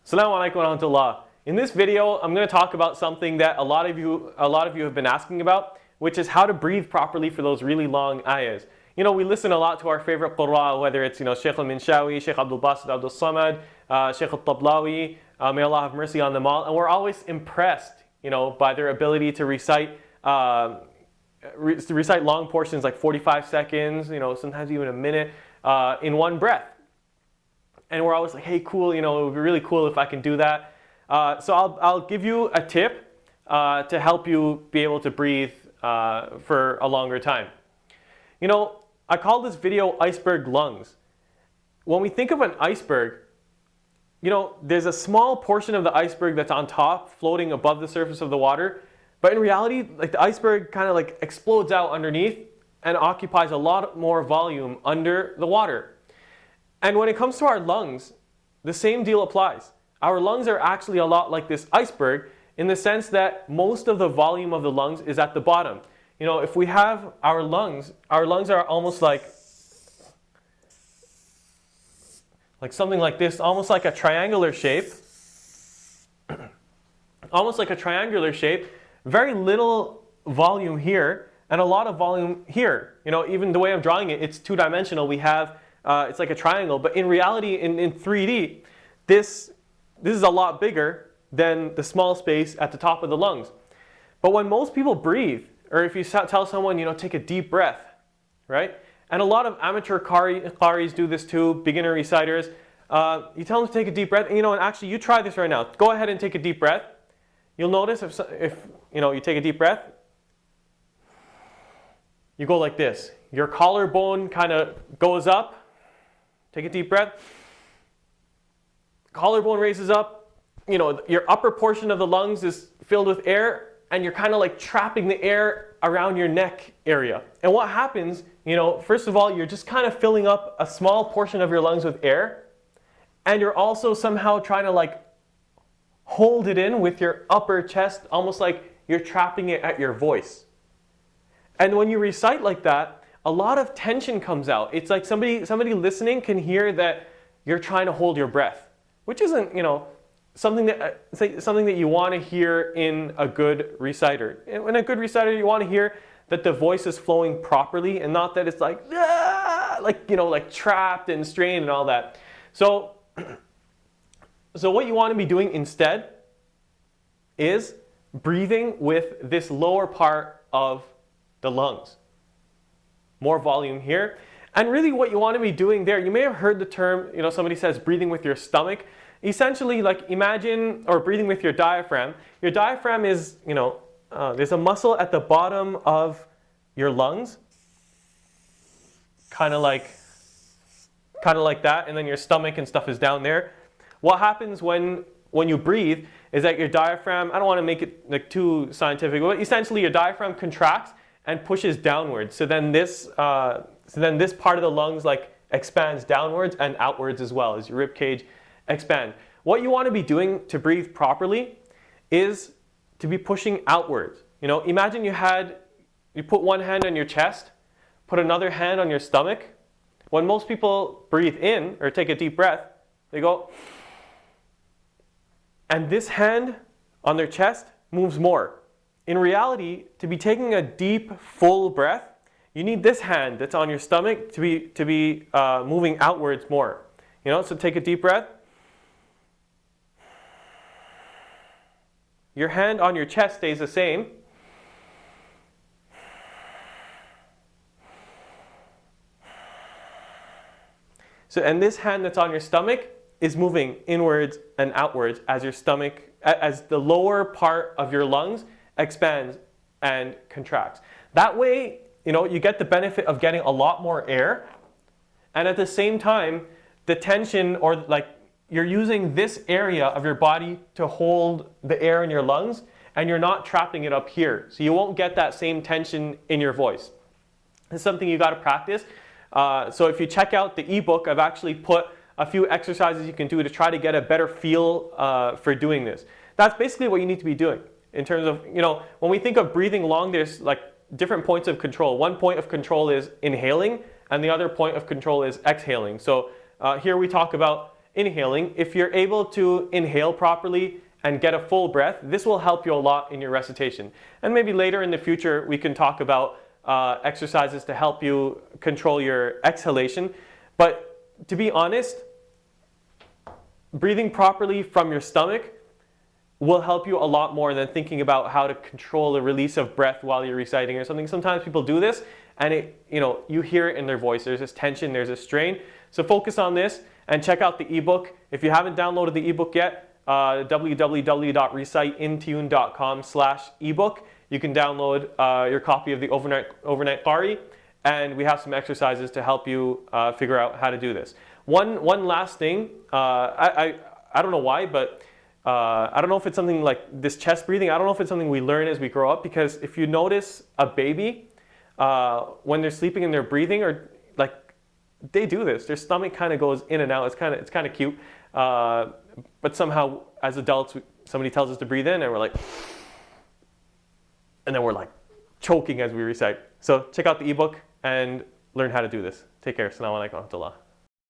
Assalamu alaikum wa rahmatullah. In this video, I'm going to talk about something that a lot of you have been asking about, which is how to breathe properly for those really long ayahs. You know, we listen a lot to our favorite qur'an, whether it's, Shaykh al-Minshawi, Shaykh Abdul Basit Abdul Samad, Shaykh al-Tablawi, may Allah have mercy on them all, and we're always impressed, by their ability to recite long portions like 45 seconds, sometimes even a minute, in one breath. And we're always like, hey, cool, it would be really cool if I can do that. So I'll give you a tip to help you be able to breathe for a longer time. I call this video Iceberg Lungs. When we think of an iceberg, there's a small portion of the iceberg that's on top, floating above the surface of the water. But in reality, the iceberg kind of explodes out underneath and occupies a lot more volume under the water. And when it comes to our lungs, the same deal applies. Our lungs are actually a lot like this iceberg in the sense that most of the volume of the lungs is at the bottom. If we have our lungs are almost like something like this, almost like a triangular shape. Almost like a triangular shape, very little volume here and a lot of volume here. Even the way I'm drawing it, it's two-dimensional. We have it's like a triangle, but in reality, in 3D, this is a lot bigger than the small space at the top of the lungs. But when most people breathe, or if you tell someone, take a deep breath, right? And a lot of amateur qaris do this too, beginner reciters. You tell them to take a deep breath, and actually you try this right now. Go ahead and take a deep breath. You'll notice if you take a deep breath, you go like this. Your collarbone kind of goes up. Take a deep breath. Collarbone raises up. Your upper portion of the lungs is filled with air, and you're kind of trapping the air around your neck area. And what happens, first of all, you're just kind of filling up a small portion of your lungs with air, and you're also somehow trying to hold it in with your upper chest, almost like you're trapping it at your voice. And when you recite like that, a lot of tension comes out. It's like somebody listening can hear that you're trying to hold your breath, which isn't, something that you want to hear in a good reciter. In a good reciter, you want to hear that the voice is flowing properly and not that it's trapped and strained and all that. So what you want to be doing instead is breathing with this lower part of the lungs. More volume here. And really what you want to be doing there, you may have heard the term, somebody says breathing with your stomach. Essentially, imagine, or breathing with your diaphragm. Your diaphragm is, there's a muscle at the bottom of your lungs, kind of like that, and then your stomach and stuff is down there. What happens when you breathe is that your diaphragm, I don't want to make it too scientific, but essentially your diaphragm contracts and pushes downwards. So then this part of the lungs expands downwards and outwards as well as your rib cage expand. What you want to be doing to breathe properly is to be pushing outwards. Imagine you put one hand on your chest, put another hand on your stomach. When most people breathe in or take a deep breath, they go, and this hand on their chest moves more. In reality, to be taking a deep, full breath, you need this hand that's on your stomach to be moving outwards more. So take a deep breath. Your hand on your chest stays the same. And this hand that's on your stomach is moving inwards and outwards as the lower part of your lungs expands and contracts. That way, you get the benefit of getting a lot more air, and at the same time, the tension or you're using this area of your body to hold the air in your lungs, and you're not trapping it up here. So you won't get that same tension in your voice. It's something you got to practice. So if you check out the ebook, I've actually put a few exercises you can do to try to get a better feel for doing this. That's basically what you need to be doing. In terms of, when we think of breathing long, there's different points of control. One point of control is inhaling, and the other point of control is exhaling. So here we talk about inhaling, if you're able to inhale properly and get a full breath, this will help you a lot in your recitation. And maybe later in the future, we can talk about exercises to help you control your exhalation. But to be honest, breathing properly from your stomach will help you a lot more than thinking about how to control the release of breath while you're reciting or something. Sometimes people do this and you hear it in their voice. There's this tension, there's this strain. So focus on this and check out the ebook. If you haven't downloaded the ebook yet, www.reciteinTune.com/ebook. You can download your copy of the Overnight Qari, and we have some exercises to help you figure out how to do this. One last thing, I don't know why, but I don't know if it's something like this chest breathing. I don't know if it's something we learn as we grow up, because if you notice a baby, when they're sleeping and they're breathing, or like they do this, their stomach kind of goes in and out. It's kind of cute, but somehow as adults, somebody tells us to breathe in, and we're like, and then we're like choking as we recite. So check out the ebook and learn how to do this. Take care. Assalamu alaikum wa rahmatullah.